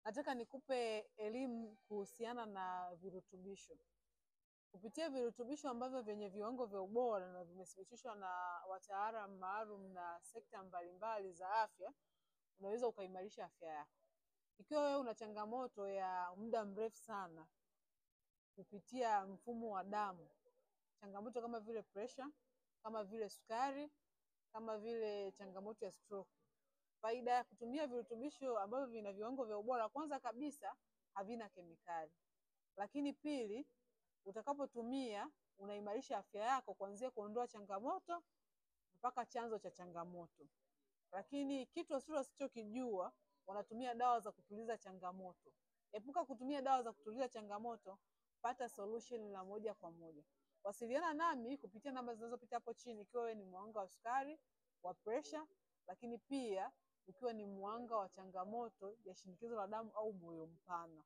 Nataka nikupe elimu kuhusiana na virutubisho. Kupitia virutubisho ambavyo vyenye viwango vya ubora na vimethibitishwa na wataalamu maalum na sekta mbalimbali za afya, unaweza ukaimarisha afya yako. Ikiwa wewe una changamoto ya muda mrefu sana kupitia mfumo wa damu, changamoto kama vile pressure, kama vile sukari, kama vile changamoto ya stroke, faida ya kutumia virutubisho ambavyo vina viwango vya ubora, kwanza kabisa havina kemikali. Lakini pili, utakapotumia unaimarisha afya yako kuanzia kuondoa changamoto mpaka chanzo cha changamoto. Lakini kitu usichokijua, wanatumia dawa za kutuliza changamoto. Epuka kutumia dawa za kutuliza changamoto, pata solution la moja kwa moja. Wasiliana nami kupitia namba zinazopita hapo chini ikiwa wewe ni mwanga wa sukari, wa pressure, lakini pia ukiwa ni mwanga wa changamoto ya shinikizo la damu au moyo mpana.